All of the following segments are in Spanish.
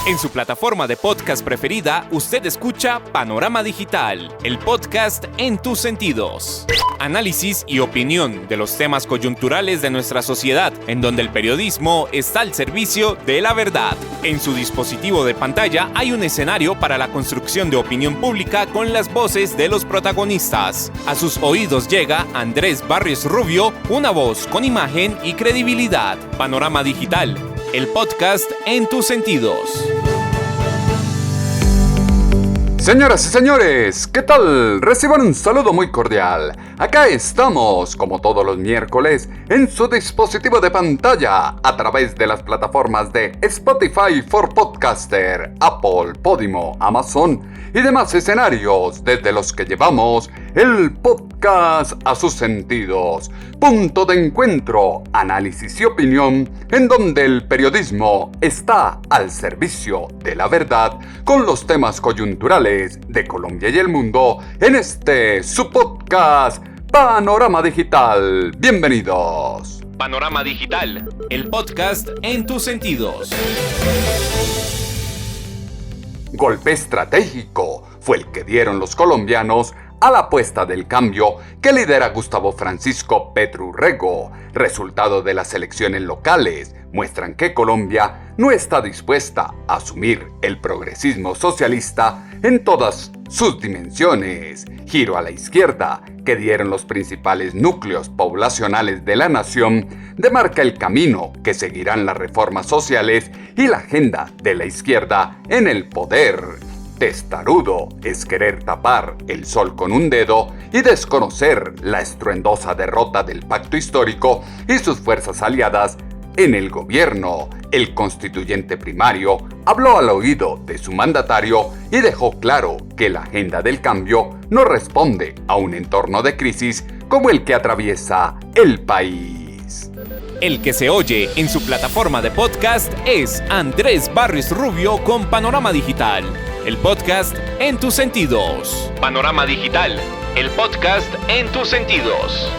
En su plataforma de podcast preferida, usted escucha Panorama Digital, el podcast en tus sentidos. Análisis y opinión de los temas coyunturales de nuestra sociedad, en donde el periodismo está al servicio de la verdad. En su dispositivo de pantalla hay un escenario para la construcción de opinión pública con las voces de los protagonistas. A sus oídos llega Andrés Barrios Rubio, una voz con imagen y credibilidad. Panorama Digital, el podcast en tus sentidos. Señoras y señores, ¿qué tal? Reciban un saludo muy cordial. Acá estamos, como todos los miércoles, en su dispositivo de pantalla, a través de las plataformas de Spotify for Podcaster, Apple, Podimo, Amazon y demás escenarios desde los que llevamos el podcast a sus sentidos. Punto de encuentro, análisis y opinión, en donde el periodismo está al servicio de la verdad con los temas coyunturales de Colombia y el mundo en este su podcast Panorama Digital. Bienvenidos. Panorama Digital, el podcast en tus sentidos. Golpe estratégico fue el que dieron los colombianos a la apuesta del cambio que lidera Gustavo Francisco Petro Urrego. Resultado de las elecciones locales muestran que Colombia no está dispuesta a asumir el progresismo socialista en todas sus dimensiones. Giro a la izquierda que dieron los principales núcleos poblacionales de la nación demarca el camino que seguirán las reformas sociales y la agenda de la izquierda en el poder. Testarudo es querer tapar el sol con un dedo y desconocer la estruendosa derrota del pacto histórico y sus fuerzas aliadas en el gobierno. El constituyente primario habló al oído de su mandatario y dejó claro que la agenda del cambio no responde a un entorno de crisis como el que atraviesa el país. El que se oye en su plataforma de podcast es Andrés Barrios Rubio con Panorama Digital, el podcast en tus sentidos. Panorama Digital, el podcast en tus sentidos.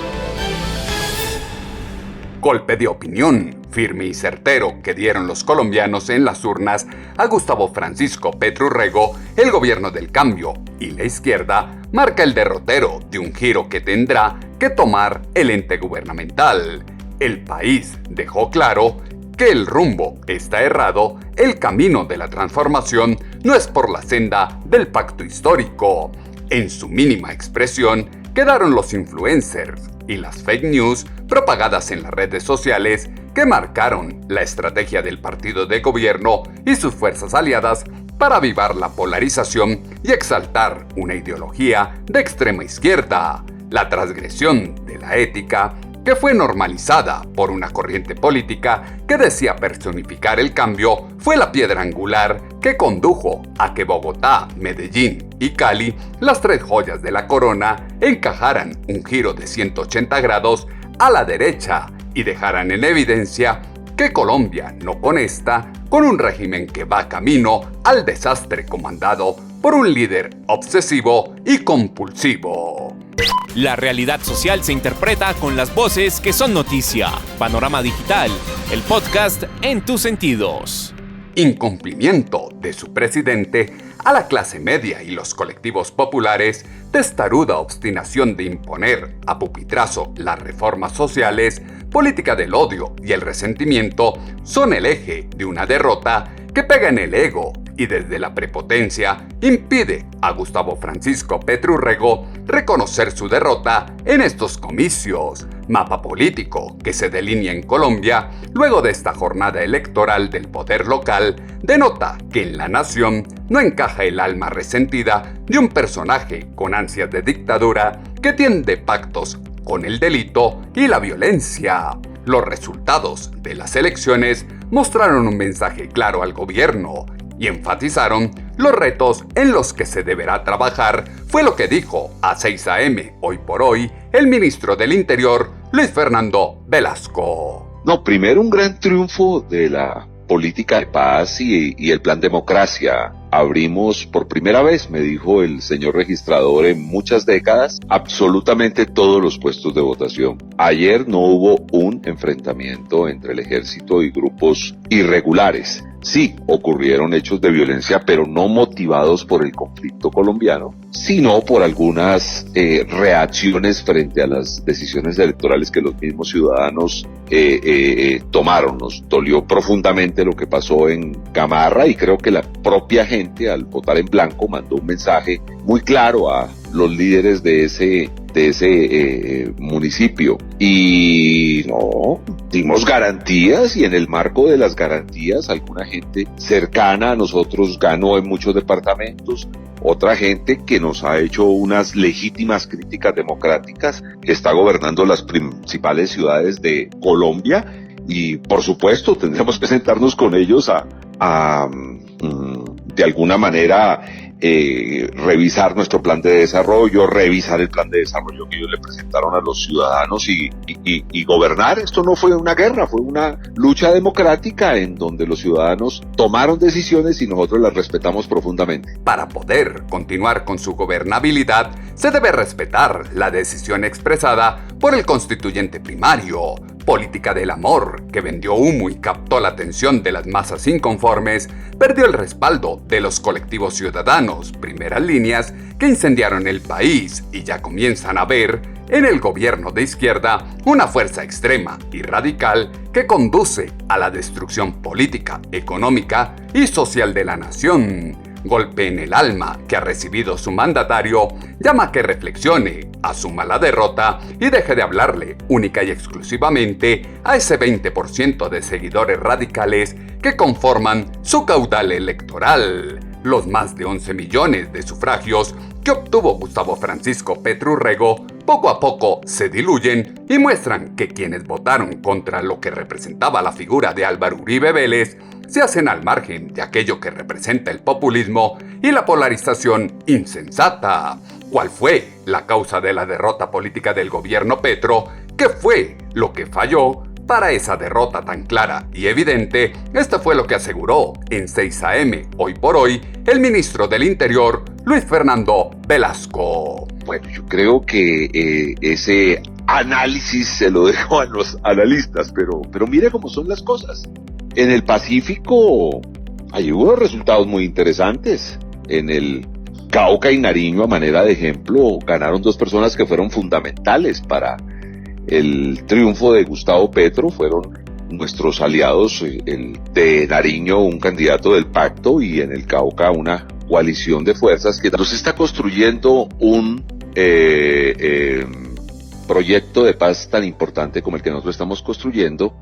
Golpe de opinión firme y certero que dieron los colombianos en las urnas a Gustavo Francisco Petro Urrego, el gobierno del cambio y la izquierda, marca el derrotero de un giro que tendrá que tomar el ente gubernamental. El país dejó claro que el rumbo está errado, el camino de la transformación no es por la senda del pacto histórico. En su mínima expresión quedaron los influencers y las fake news propagadas en las redes sociales que marcaron la estrategia del partido de gobierno y sus fuerzas aliadas para avivar la polarización y exaltar una ideología de extrema izquierda. La transgresión de la ética que fue normalizada por una corriente política que decía personificar el cambio, fue la piedra angular que condujo a que Bogotá, Medellín y Cali, las tres joyas de la corona, encajaran un giro de 180 grados a la derecha y dejaran en evidencia que Colombia no conecta con un régimen que va camino al desastre comandado por un líder obsesivo y compulsivo. La realidad social se interpreta con las voces que son noticia. Panorama Digital, el podcast en tus sentidos. Incumplimiento de su presidente a la clase media y los colectivos populares, testaruda obstinación de imponer a pupitrazo las reformas sociales, política del odio y el resentimiento son el eje de una derrota que pega en el ego y desde la prepotencia impide a Gustavo Francisco Petro Urrego reconocer su derrota en estos comicios. Mapa político que se delinea en Colombia luego de esta jornada electoral del poder local denota que en la nación no encaja el alma resentida de un personaje con ansias de dictadura que tiende pactos con el delito y la violencia. Los resultados de las elecciones mostraron un mensaje claro al gobierno y enfatizaron los retos en los que se deberá trabajar, fue lo que dijo a 6 AM Hoy por Hoy el ministro del Interior, Luis Fernando Velasco. Primero un gran triunfo de la política de paz y el plan democracia. Abrimos por primera vez, me dijo el señor registrador, en muchas décadas, absolutamente todos los puestos de votación. Ayer no hubo un enfrentamiento entre el ejército y grupos irregulares. Sí, ocurrieron hechos de violencia, pero no motivados por el conflicto colombiano, sino por algunas reacciones frente a las decisiones electorales que los mismos ciudadanos tomaron. Nos dolió profundamente lo que pasó en Gamarra y creo que la propia gente, al votar en blanco, mandó un mensaje muy claro a los líderes de ese municipio. Y no, dimos garantías, y en el marco de las garantías alguna gente cercana a nosotros ganó en muchos departamentos, otra gente que nos ha hecho unas legítimas críticas democráticas está gobernando las principales ciudades de Colombia, y por supuesto tendremos que sentarnos con ellos a de alguna manera revisar nuestro plan de desarrollo, revisar el plan de desarrollo que ellos le presentaron a los ciudadanos y gobernar. Esto no fue una guerra, fue una lucha democrática en donde los ciudadanos tomaron decisiones y nosotros las respetamos profundamente. Para poder continuar con su gobernabilidad, se debe respetar la decisión expresada por el constituyente primario. Política del amor, que vendió humo y captó la atención de las masas inconformes, perdió el respaldo de los colectivos ciudadanos, primeras líneas, que incendiaron el país y ya comienzan a ver en el gobierno de izquierda una fuerza extrema y radical que conduce a la destrucción política, económica y social de la nación. Golpe en el alma que ha recibido su mandatario llama a que reflexione, asuma la derrota y deje de hablarle única y exclusivamente a ese 20% de seguidores radicales que conforman su caudal electoral. Los más de 11 millones de sufragios que obtuvo Gustavo Francisco Petro Urrego poco a poco se diluyen y muestran que quienes votaron contra lo que representaba la figura de Álvaro Uribe Vélez se hacen al margen de aquello que representa el populismo y la polarización insensata. ¿Cuál fue la causa de la derrota política del gobierno Petro? ¿Qué fue lo que falló para esa derrota tan clara y evidente? Esto fue lo que aseguró en 6 AM, Hoy por Hoy, el ministro del Interior, Luis Fernando Velasco. Bueno, yo creo que ese análisis se lo dejo a los analistas, pero mire cómo son las cosas. En el Pacífico hay hubo resultados muy interesantes. En el Cauca y Nariño, a manera de ejemplo, ganaron dos personas que fueron fundamentales para el triunfo de Gustavo Petro. Fueron nuestros aliados, el de Nariño, un candidato del pacto, y en el Cauca una coalición de fuerzas que nos está construyendo un proyecto de paz tan importante como el que nosotros estamos construyendo.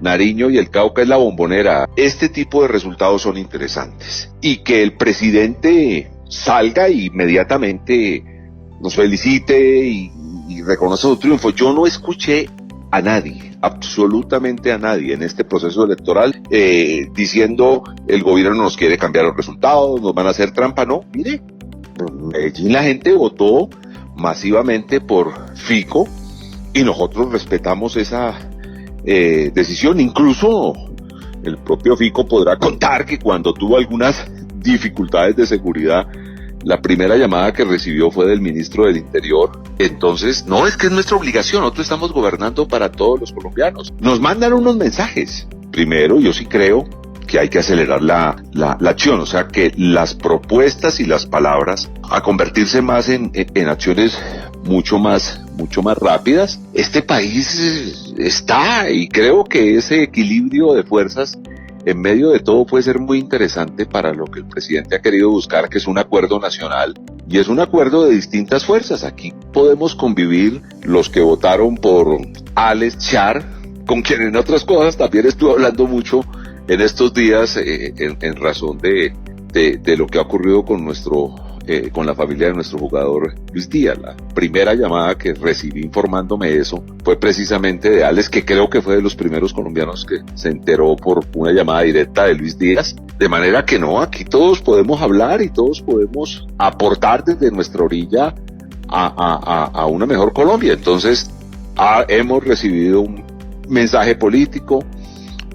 Nariño y el Cauca es la bombonera. Este tipo de resultados son interesantes. Y que el presidente salga e inmediatamente nos felicite y reconoce su triunfo. Yo no escuché a nadie, absolutamente a nadie en este proceso electoral diciendo el gobierno nos quiere cambiar los resultados, nos van a hacer trampa. No, mire, en Medellín la gente votó masivamente por Fico y nosotros respetamos esa decisión. Incluso el propio Fico podrá contar que cuando tuvo algunas dificultades de seguridad, la primera llamada que recibió fue del ministro del Interior. Entonces, no, es que es nuestra obligación, nosotros estamos gobernando para todos los colombianos. Nos mandan unos mensajes. Primero, yo sí creo que hay que acelerar la acción, o sea que las propuestas y las palabras a convertirse más en acciones mucho más rápidas. Este país está, y creo que ese equilibrio de fuerzas en medio de todo puede ser muy interesante para lo que el presidente ha querido buscar, que es un acuerdo nacional, y es un acuerdo de distintas fuerzas. Aquí podemos convivir los que votaron por Alex Char, con quien en otras cosas también estuve hablando mucho en estos días en razón de lo que ha ocurrido con con la familia de nuestro jugador Luis Díaz. La primera llamada que recibí informándome eso fue precisamente de Alex, que creo que fue de los primeros colombianos que se enteró por una llamada directa de Luis Díaz. De manera que no, aquí todos podemos hablar y todos podemos aportar desde nuestra orilla a una mejor Colombia. Entonces hemos recibido un mensaje político,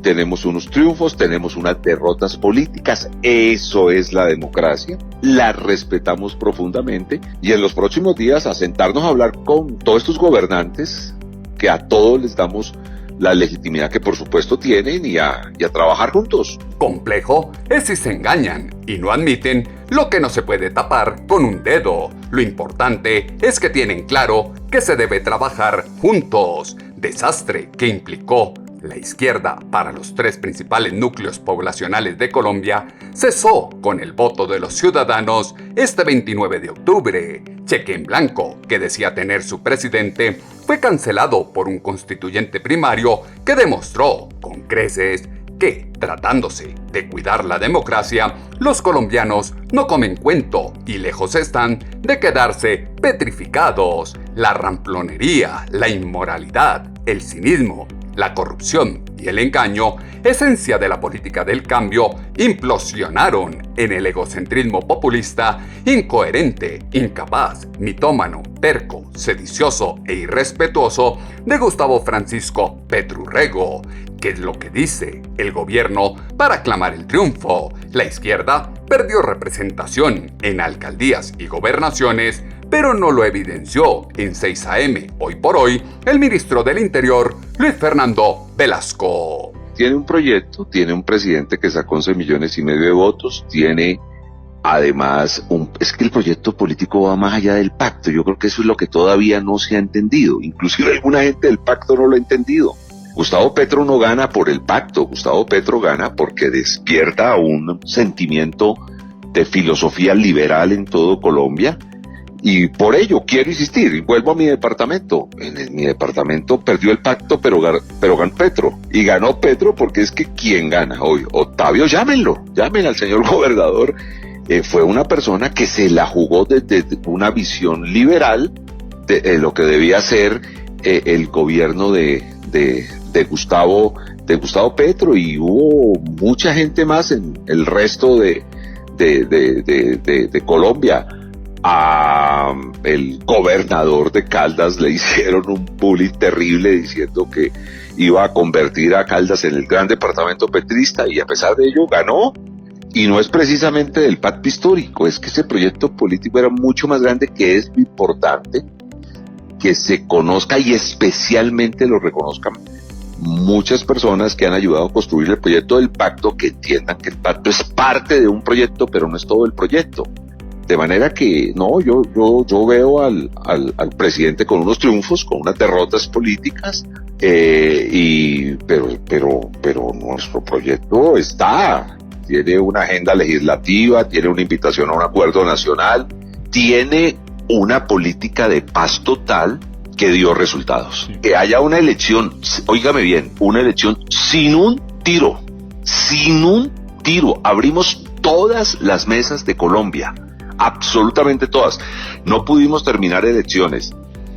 tenemos unos triunfos, tenemos unas derrotas políticas. Eso es la democracia, la respetamos profundamente, y en los próximos días a sentarnos a hablar con todos estos gobernantes, que a todos les damos la legitimidad que por supuesto tienen y a trabajar juntos. Complejo es si se engañan y no admiten lo que no se puede tapar con un dedo. Lo importante es que tienen claro que se debe trabajar juntos. Desastre que implicó la izquierda para los 3 principales núcleos poblacionales de Colombia cesó con el voto de los ciudadanos este 29 de octubre. Cheque en blanco que decía tener su presidente fue cancelado por un constituyente primario que demostró con creces que, tratándose de cuidar la democracia, los colombianos no comen cuento y lejos están de quedarse petrificados. La ramplonería, la inmoralidad, el cinismo, la corrupción y el engaño, esencia de la política del cambio, implosionaron en el egocentrismo populista, incoherente, incapaz, mitómano, terco, sedicioso e irrespetuoso de Gustavo Francisco Petro Urrego. ¿Qué es lo que dice el gobierno para aclamar el triunfo? La izquierda perdió representación en alcaldías y gobernaciones, pero no lo evidenció en 6 AM. Hoy por hoy, el ministro del Interior, Luis Fernando Velasco. Tiene un proyecto, tiene un presidente que sacó 11,5 millones de votos, tiene además es que el proyecto político va más allá del pacto. Yo creo que eso es lo que todavía no se ha entendido. Inclusive alguna gente del pacto no lo ha entendido. Gustavo Petro no gana por el pacto, Gustavo Petro gana porque despierta un sentimiento de filosofía liberal en todo Colombia. Y por ello quiero insistir, y vuelvo a mi departamento. Mi departamento perdió el pacto, pero ganó Petro. Y ganó Petro porque es que ¿quién gana hoy? Octavio, llamen al señor gobernador. Fue una persona que se la jugó desde una visión liberal de lo que debía ser el gobierno de Gustavo Petro, y hubo mucha gente más en el resto de Colombia. A el gobernador de Caldas le hicieron un bullying terrible diciendo que iba a convertir a Caldas en el gran departamento petrista, y a pesar de ello ganó. Y no es precisamente del pacto histórico, es que ese proyecto político era mucho más grande, que es lo importante que se conozca y especialmente lo reconozcan muchas personas que han ayudado a construir el proyecto del pacto, que entiendan que el pacto es parte de un proyecto, pero no es todo el proyecto. De manera que, no, yo veo al presidente con unos triunfos, con unas derrotas políticas, pero nuestro proyecto tiene una agenda legislativa, tiene una invitación a un acuerdo nacional, tiene una política de paz total que dio resultados. Que haya una elección, óigame bien, una elección sin un tiro, abrimos todas las mesas de Colombia, absolutamente todas. No pudimos terminar elecciones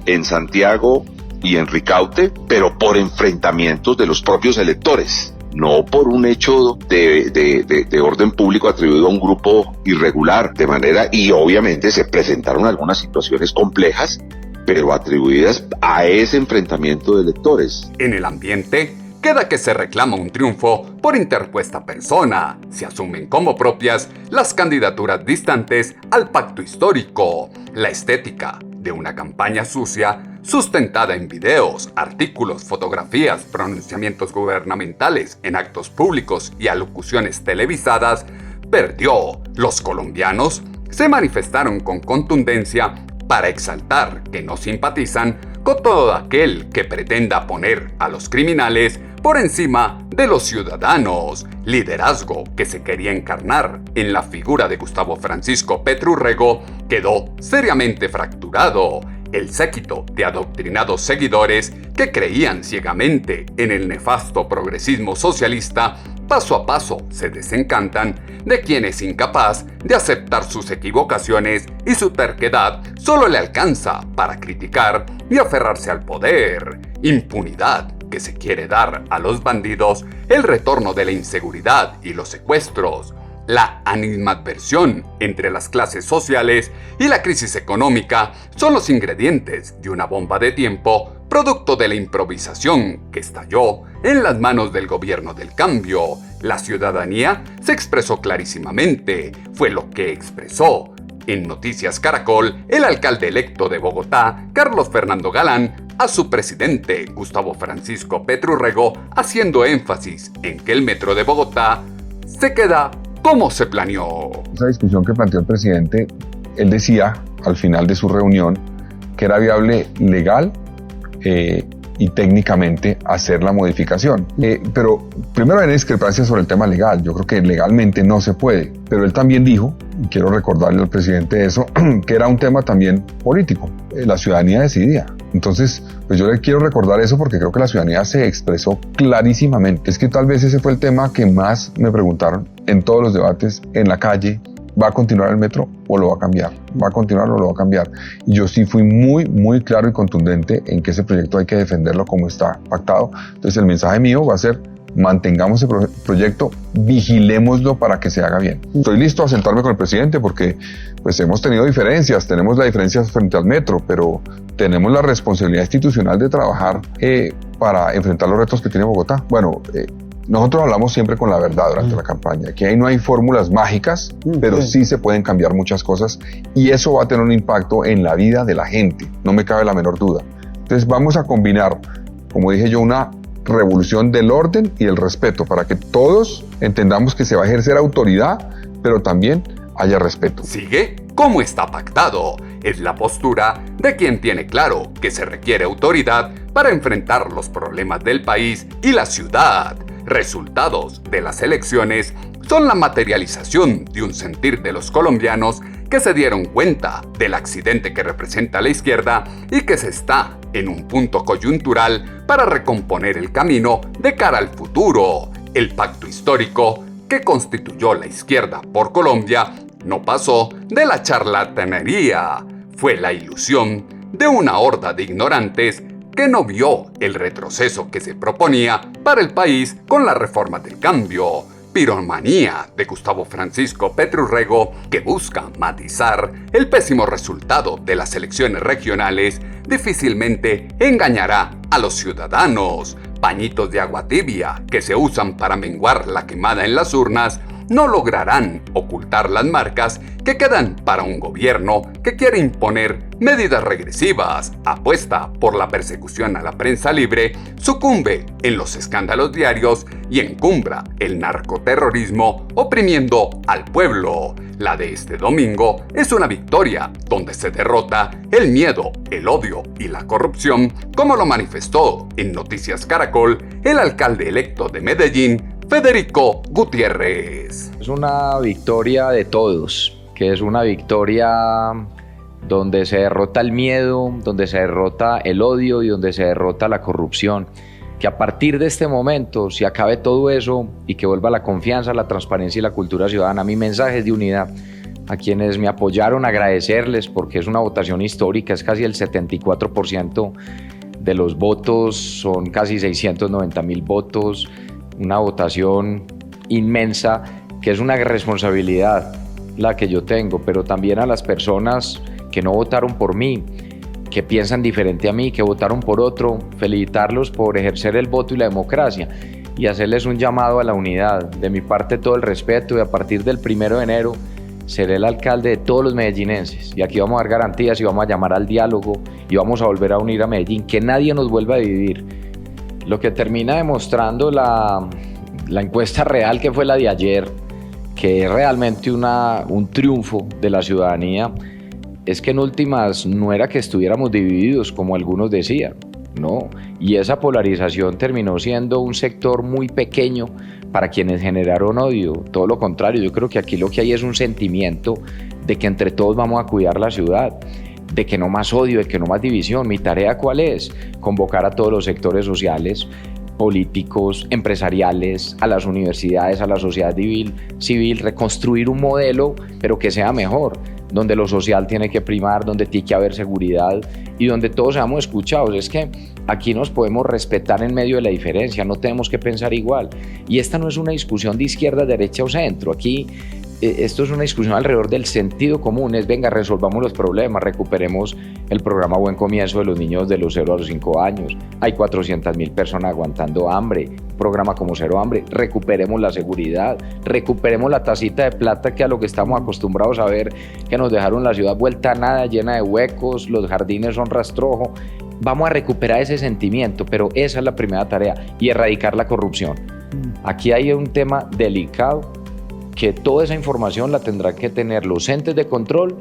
en Santiago y en Ricaute, pero por enfrentamientos de los propios electores, no por un hecho de orden público atribuido a un grupo irregular, de manera, y obviamente se presentaron algunas situaciones complejas, pero atribuidas a ese enfrentamiento de electores. En el ambiente, queda que se reclama un triunfo por interpuesta persona. Se asumen como propias las candidaturas distantes al pacto histórico. La estética de una campaña sucia, sustentada en videos, artículos, fotografías, pronunciamientos gubernamentales en actos públicos y alocuciones televisadas, perdió. Los colombianos se manifestaron con contundencia para exaltar que no simpatizan con todo aquel que pretenda poner a los criminales por encima de los ciudadanos. Liderazgo que se quería encarnar en la figura de Gustavo Francisco Petro Urrego quedó seriamente fracturado. El séquito de adoctrinados seguidores que creían ciegamente en el nefasto progresismo socialista, paso a paso se desencantan de quien es incapaz de aceptar sus equivocaciones, y su terquedad solo le alcanza para criticar y aferrarse al poder. Impunidad que se quiere dar a los bandidos, el retorno de la inseguridad y los secuestros, la animadversión entre las clases sociales y la crisis económica son los ingredientes de una bomba de tiempo, producto de la improvisación que estalló en las manos del gobierno del cambio. La ciudadanía se expresó clarísimamente, fue lo que expresó en Noticias Caracol el alcalde electo de Bogotá, Carlos Fernando Galán, a su presidente, Gustavo Francisco Petro Rego, haciendo énfasis en que el metro de Bogotá se queda como se planeó. Esa discusión que planteó el presidente, él decía al final de su reunión que era viable legal y técnicamente hacer la modificación. Pero primero hay discrepancia sobre el tema legal. Yo creo que legalmente no se puede. Pero él también dijo, y quiero recordarle al presidente eso, que era un tema también político. La ciudadanía decidía. Entonces, pues yo le quiero recordar eso porque creo que la ciudadanía se expresó clarísimamente. Es que tal vez ese fue el tema que más me preguntaron en todos los debates en la calle. ¿Va a continuar el metro o lo va a cambiar? ¿Va a continuar o lo va a cambiar? Y yo sí fui muy claro y contundente en que ese proyecto hay que defenderlo como está pactado. Entonces el mensaje mío va a ser: mantengamos ese proyecto, vigilémoslo para que se haga bien. Estoy listo a sentarme con el presidente porque pues hemos tenido diferencias, tenemos la diferencia frente al metro, pero tenemos la responsabilidad institucional de trabajar para enfrentar los retos que tiene Bogotá. Bueno, nosotros hablamos siempre con la verdad durante la campaña, que ahí no hay fórmulas mágicas, pero sí se pueden cambiar muchas cosas y eso va a tener un impacto en la vida de la gente, no me cabe la menor duda. Entonces vamos a combinar, como dije yo, una revolución del orden y el respeto para que todos entendamos que se va a ejercer autoridad, pero también haya respeto. Sigue como está pactado. Es la postura de quien tiene claro que se requiere autoridad para enfrentar los problemas del país y la ciudad. Resultados de las elecciones son la materialización de un sentir de los colombianos que se dieron cuenta del accidente que representa la izquierda y que se está en un punto coyuntural para recomponer el camino de cara al futuro. El pacto histórico que constituyó la izquierda por Colombia no pasó de la charlatanería, fue la ilusión de una horda de ignorantes que no vio el retroceso que se proponía para el país con la reforma del cambio. Piromanía de Gustavo Francisco Petro Rego, que busca matizar el pésimo resultado de las elecciones regionales, difícilmente engañará a los ciudadanos. Pañitos de agua tibia que se usan para menguar la quemada en las urnas no lograrán ocultar las marcas que quedan para un gobierno que quiere imponer medidas regresivas, apuesta por la persecución a la prensa libre, sucumbe en los escándalos diarios y encumbra el narcoterrorismo oprimiendo al pueblo. La de este domingo es una victoria donde se derrota el miedo, el odio y la corrupción, como lo manifestó en Noticias Caracol el alcalde electo de Medellín, Federico Gutiérrez. Es una victoria de todos, que es una victoria donde se derrota el miedo, donde se derrota el odio y donde se derrota la corrupción. Que a partir de este momento se acabe todo eso y que vuelva la confianza, la transparencia y la cultura ciudadana. Mi mensaje es de unidad. A quienes me apoyaron, agradecerles porque es una votación histórica, es casi el 74% de los votos, son casi 690,000 votos. Una votación inmensa, que es una responsabilidad la que yo tengo, pero también a las personas que no votaron por mí, que piensan diferente a mí, que votaron por otro, felicitarlos por ejercer el voto y la democracia y hacerles un llamado a la unidad. De mi parte todo el respeto y a partir del 1 de enero seré el alcalde de todos los medellinenses y aquí vamos a dar garantías y vamos a llamar al diálogo y vamos a volver a unir a Medellín, que nadie nos vuelva a dividir. Lo que termina demostrando la encuesta real, que fue la de ayer, que es realmente un triunfo de la ciudadanía, es que en últimas no era que estuviéramos divididos como algunos decían, no, y esa polarización terminó siendo un sector muy pequeño para quienes generaron odio. Todo lo contrario, yo creo que aquí lo que hay es un sentimiento de que entre todos vamos a cuidar la ciudad, de que no más odio, de que no más división. Mi tarea, ¿cuál es? Convocar a todos los sectores sociales, políticos, empresariales, a las universidades, a la sociedad civil, reconstruir un modelo, pero que sea mejor, donde lo social tiene que primar, donde tiene que haber seguridad y donde todos seamos escuchados. Es que aquí nos podemos respetar en medio de la diferencia, no tenemos que pensar igual. Y esta no es una discusión de izquierda, derecha o centro. Aquí esto es una discusión alrededor del sentido común, es venga, resolvamos los problemas, recuperemos el programa Buen Comienzo de los niños de los 0 a los 5 años, hay 400,000 personas aguantando hambre, programa como Cero Hambre, recuperemos la seguridad, recuperemos la tacita de plata que a lo que estamos acostumbrados a ver, que nos dejaron la ciudad vuelta a nada, llena de huecos, los jardines son rastrojo, vamos a recuperar ese sentimiento, pero esa es la primera tarea, y erradicar la corrupción. Aquí hay un tema delicado, que toda esa información la tendrán que tener los entes de control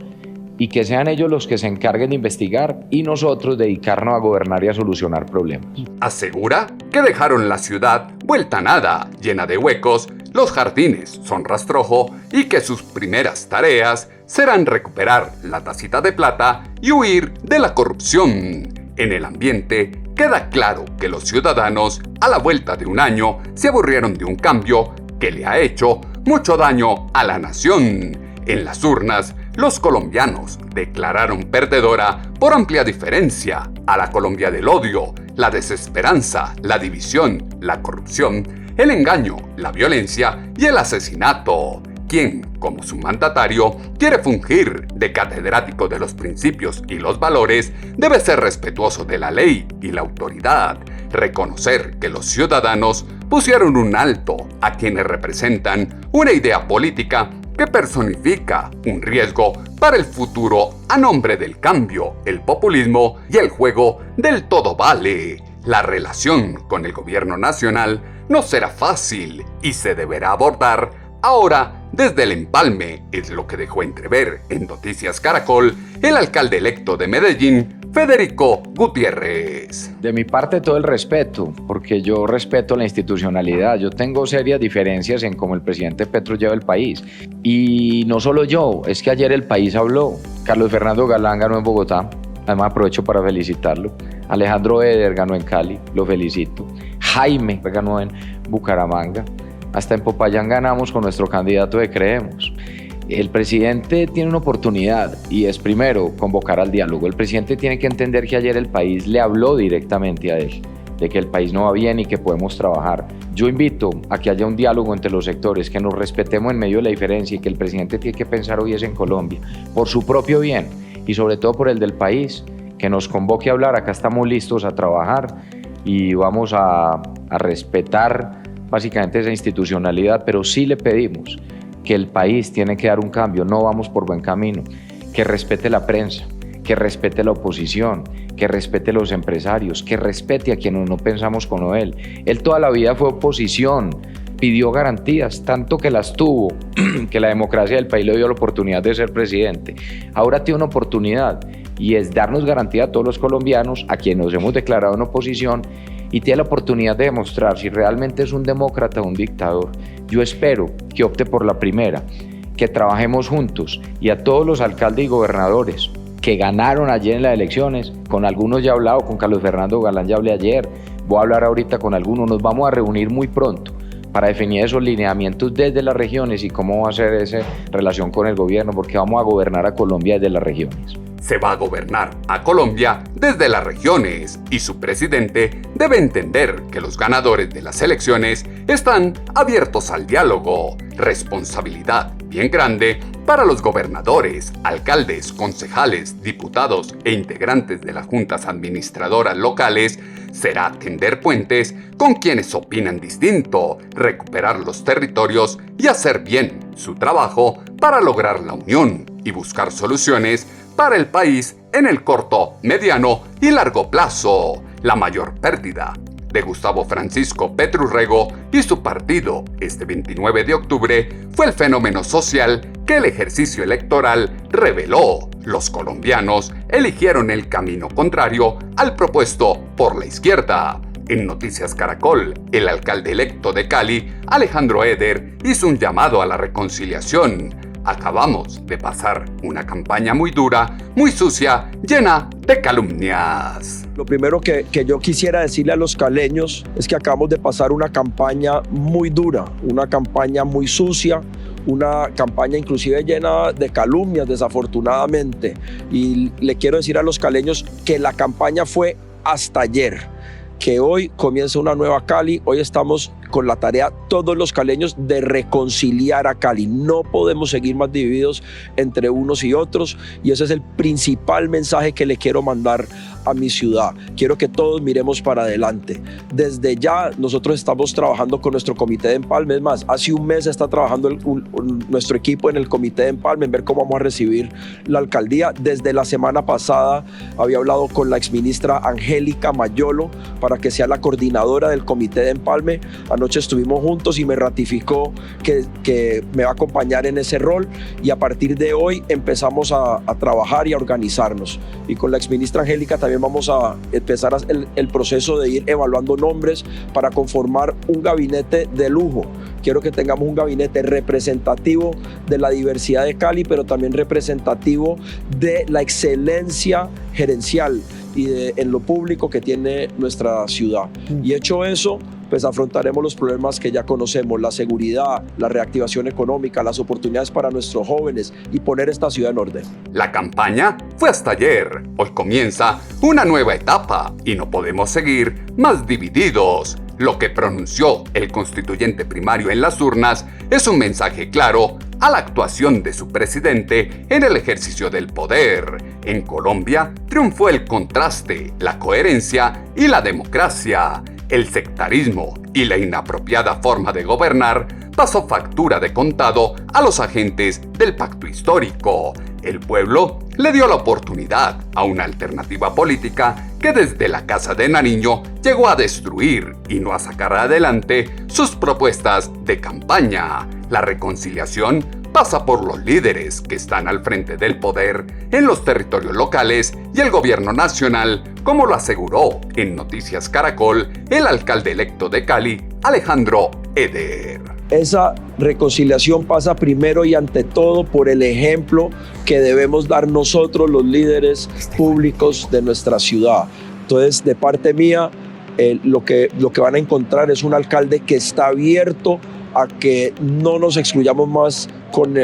y que sean ellos los que se encarguen de investigar y nosotros dedicarnos a gobernar y a solucionar problemas. Asegura que dejaron la ciudad vuelta a nada, llena de huecos, los jardines son rastrojo y que sus primeras tareas serán recuperar la tacita de plata y huir de la corrupción. En el ambiente queda claro que los ciudadanos, a la vuelta de un año, se aburrieron de un cambio que le ha hecho mucho daño a la nación. En las urnas, los colombianos declararon perdedora por amplia diferencia a la Colombia del odio, la desesperanza, la división, la corrupción, el engaño, la violencia y el asesinato. Quien, como su mandatario, quiere fungir de catedrático de los principios y los valores, debe ser respetuoso de la ley y la autoridad, reconocer que los ciudadanos pusieron un alto a quienes representan una idea política que personifica un riesgo para el futuro a nombre del cambio, el populismo y el juego del todo vale. La relación con el gobierno nacional no será fácil y se deberá abordar ahora desde el empalme, es lo que dejó entrever en Noticias Caracol el alcalde electo de Medellín, Federico Gutiérrez. De mi parte todo el respeto, porque yo respeto la institucionalidad. Yo tengo serias diferencias en cómo el presidente Petro lleva el país. Y no solo yo, es que ayer el país habló. Carlos Fernando Galán ganó en Bogotá, además aprovecho para felicitarlo. Alejandro Eder ganó en Cali, lo felicito. Jaime ganó en Bucaramanga. Hasta en Popayán ganamos con nuestro candidato de Creemos. El presidente tiene una oportunidad y es primero convocar al diálogo. El presidente tiene que entender que ayer el país le habló directamente a él, de que el país no va bien y que podemos trabajar. Yo invito a que haya un diálogo entre los sectores, que nos respetemos en medio de la diferencia y que el presidente tiene que pensar hoy es en Colombia, por su propio bien y sobre todo por el del país, que nos convoque a hablar. Acá estamos listos a trabajar y vamos a respetar básicamente esa institucionalidad, pero sí le pedimos que el país tiene que dar un cambio, no vamos por buen camino, que respete la prensa, que respete la oposición, que respete los empresarios, que respete a quienes no pensamos como él. Él toda la vida fue oposición, pidió garantías, tanto que las tuvo, que la democracia del país le dio la oportunidad de ser presidente. Ahora tiene una oportunidad y es darnos garantía a todos los colombianos, a quienes nos hemos declarado en oposición, y tiene la oportunidad de demostrar si realmente es un demócrata o un dictador. Yo espero que opte por la primera, que trabajemos juntos, y a todos los alcaldes y gobernadores que ganaron ayer en las elecciones, con algunos ya he hablado, con Carlos Fernando Galán ya hablé ayer, voy a hablar ahorita con algunos, nos vamos a reunir muy pronto para definir esos lineamientos desde las regiones y cómo va a ser esa relación con el gobierno, porque vamos a gobernar a Colombia desde las regiones. Se va a gobernar a Colombia desde las regiones y su presidente debe entender que los ganadores de las elecciones están abiertos al diálogo. Responsabilidad bien grande para los gobernadores, alcaldes, concejales, diputados e integrantes de las juntas administradoras locales será tender puentes con quienes opinan distinto, recuperar los territorios y hacer bien su trabajo para lograr la unión y buscar soluciones para el país en el corto, mediano y largo plazo. La mayor pérdida de Gustavo Francisco Petro Rego y su partido este 29 de octubre fue el fenómeno social que el ejercicio electoral reveló. Los colombianos eligieron el camino contrario al propuesto por la izquierda. En Noticias Caracol, el alcalde electo de Cali, Alejandro Eder, hizo un llamado a la reconciliación. Acabamos de pasar una campaña muy dura, muy sucia, llena de calumnias. Lo primero que yo quisiera decirle a los caleños es que acabamos de pasar una campaña muy dura, una campaña muy sucia, una campaña inclusive llena de calumnias, desafortunadamente. Y le quiero decir a los caleños que la campaña fue hasta ayer, que hoy comienza una nueva Cali. Hoy estamos con la tarea, todos los caleños, de reconciliar a Cali. No podemos seguir más divididos entre unos y otros, y ese es el principal mensaje que le quiero mandar a mi ciudad. Quiero que todos miremos para adelante. Desde ya nosotros estamos trabajando con nuestro comité de empalme. Es más, hace un mes está trabajando nuestro equipo en el comité de empalme en ver cómo vamos a recibir la alcaldía. Desde la semana pasada había hablado con la exministra Angélica Mayolo para que sea la coordinadora del comité de empalme. Anoche estuvimos juntos y me ratificó que me va a acompañar en ese rol, y a partir de hoy empezamos a trabajar y a organizarnos. Y con la exministra Angélica también vamos a empezar el proceso de ir evaluando nombres para conformar un gabinete de lujo. Quiero que tengamos un gabinete representativo de la diversidad de Cali, pero también representativo de la excelencia gerencial y en lo público que tiene nuestra ciudad. Y hecho eso, pues afrontaremos los problemas que ya conocemos: la seguridad, la reactivación económica, las oportunidades para nuestros jóvenes y poner esta ciudad en orden. La campaña fue hasta ayer. Hoy comienza una nueva etapa y no podemos seguir más divididos. Lo que pronunció el constituyente primario en las urnas es un mensaje claro a la actuación de su presidente en el ejercicio del poder. En Colombia triunfó el contraste, la coherencia y la democracia. El sectarismo y la inapropiada forma de gobernar pasó factura de contado a los agentes del pacto histórico. El pueblo le dio la oportunidad a una alternativa política que desde la Casa de Nariño llegó a destruir y no a sacar adelante sus propuestas de campaña. La reconciliación pasa por los líderes que están al frente del poder en los territorios locales y el gobierno nacional, como lo aseguró en Noticias Caracol el alcalde electo de Cali, Alejandro Eder. Esa reconciliación pasa primero y ante todo por el ejemplo que debemos dar nosotros, los líderes públicos de nuestra ciudad. Entonces, de parte mía, lo que van a encontrar es un alcalde que está abierto a que no nos excluyamos más con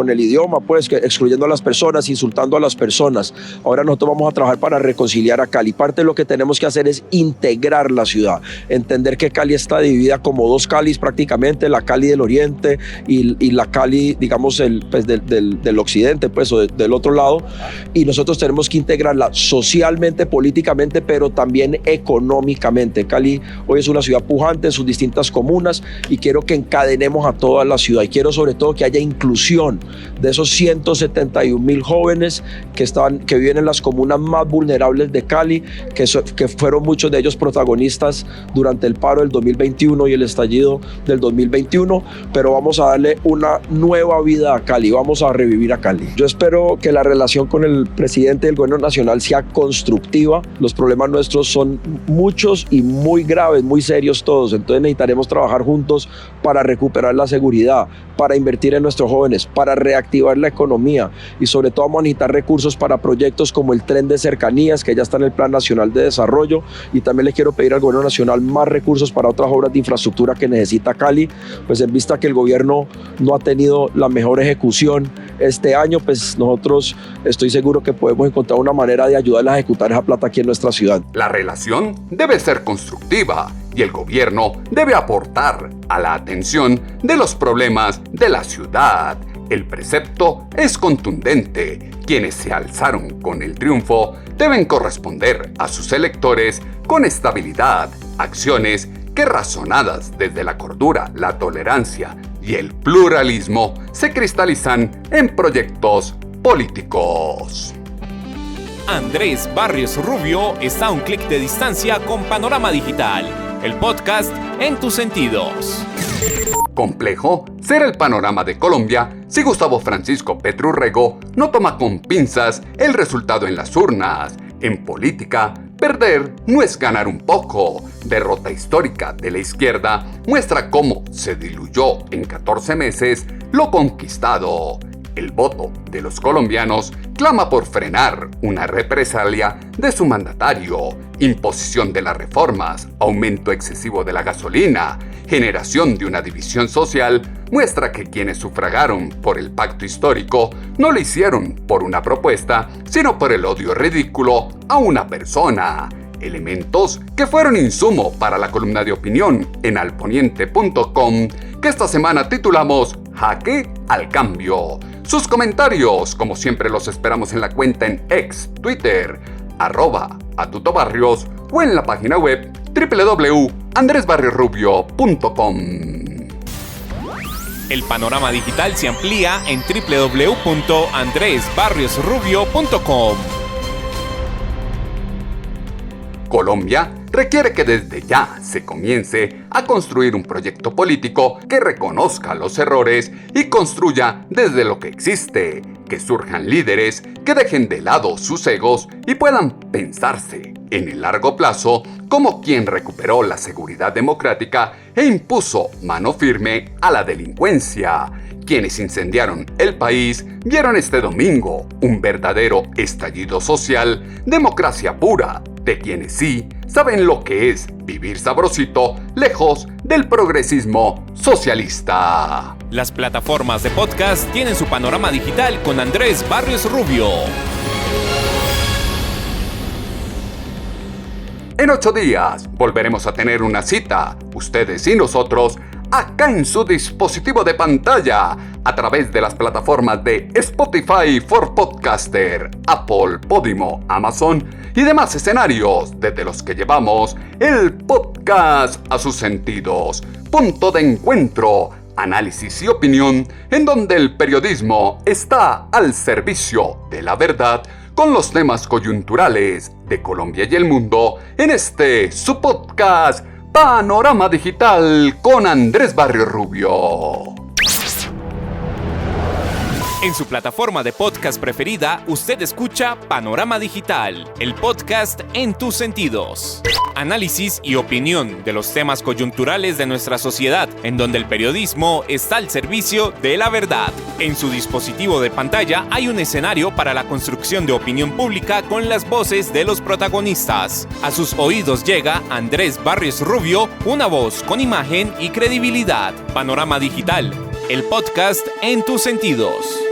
el idioma, pues, excluyendo a las personas, insultando a las personas. Ahora nosotros vamos a trabajar para reconciliar a Cali. Parte de lo que tenemos que hacer es integrar la ciudad, entender que Cali está dividida como dos Calis prácticamente, la Cali del oriente y la Cali, digamos, del occidente, pues, o del otro lado, y nosotros tenemos que integrarla socialmente, políticamente, pero también económicamente. Cali hoy es una ciudad pujante en sus distintas comunas y quiero que encadenemos a toda la ciudad, y quiero sobre todo que haya inclusión de esos 171,000 jóvenes que viven en las comunas más vulnerables de Cali, que fueron muchos de ellos protagonistas durante el paro del 2021 y el estallido del 2021, pero vamos a darle una nueva vida a Cali, vamos a revivir a Cali. Yo espero que la relación con el presidente del gobierno nacional sea constructiva. Los problemas nuestros son muchos y muy graves, muy serios todos, entonces necesitaremos trabajar juntos para recuperar la seguridad, para invertir en nuestros jóvenes, para reactivar la economía, y sobre todo vamos a necesitar recursos para proyectos como el tren de cercanías, que ya está en el Plan Nacional de Desarrollo, y también le quiero pedir al gobierno nacional más recursos para otras obras de infraestructura que necesita Cali, pues en vista que el gobierno no ha tenido la mejor ejecución este año, pues nosotros estoy seguro que podemos encontrar una manera de ayudarles a ejecutar esa plata aquí en nuestra ciudad. La relación debe ser constructiva y el gobierno debe aportar a la atención de los problemas de la ciudad. El precepto es contundente. Quienes se alzaron con el triunfo deben corresponder a sus electores con estabilidad, acciones que, razonadas desde la cordura, la tolerancia y el pluralismo, se cristalizan en proyectos políticos. Andrés Barrios Rubio está a un clic de distancia con Panorama Digital, el podcast en tus sentidos. Complejo será el panorama de Colombia si Gustavo Francisco Petro Urrego no toma con pinzas el resultado en las urnas. En política, perder no es ganar un poco. Derrota histórica de la izquierda muestra cómo se diluyó en 14 meses lo conquistado. El voto de los colombianos clama por frenar una represalia de su mandatario, imposición de las reformas, aumento excesivo de la gasolina, generación de una división social. Muestra que quienes sufragaron por el pacto histórico no lo hicieron por una propuesta, sino por el odio ridículo a una persona. Elementos que fueron insumo para la columna de opinión en alponiente.com, que esta semana titulamos Jaque al Cambio. Sus comentarios, como siempre, los esperamos en la cuenta en ex Twitter, @atutobarrios o en la página web www.andresbarriosrubio.com. El panorama digital se amplía en www.andresbarriosrubio.com. Colombia requiere que desde ya se comience a construir un proyecto político que reconozca los errores y construya desde lo que existe, que surjan líderes que dejen de lado sus egos y puedan pensarse en el largo plazo como quien recuperó la seguridad democrática e impuso mano firme a la delincuencia. Quienes incendiaron el país vieron este domingo un verdadero estallido social, democracia pura, de quienes sí saben lo que es vivir sabrosito lejos del progresismo socialista. Las plataformas de podcast tienen su panorama digital con Andrés Barrios Rubio. En 8 días volveremos a tener una cita, ustedes y nosotros, acá en su dispositivo de pantalla, a través de las plataformas de Spotify for Podcaster, Apple, Podimo, Amazon y demás escenarios desde los que llevamos el podcast a sus sentidos. Punto de encuentro, análisis y opinión en donde el periodismo está al servicio de la verdad con los temas coyunturales de Colombia y el mundo en este su podcast Panorama Digital con Andrés Barrios Rubio. En su plataforma de podcast preferida, usted escucha Panorama Digital, el podcast en tus sentidos. Análisis y opinión de los temas coyunturales de nuestra sociedad, en donde el periodismo está al servicio de la verdad. En su dispositivo de pantalla hay un escenario para la construcción de opinión pública con las voces de los protagonistas. A sus oídos llega Andrés Barrios Rubio, una voz con imagen y credibilidad. Panorama Digital, el podcast en tus sentidos.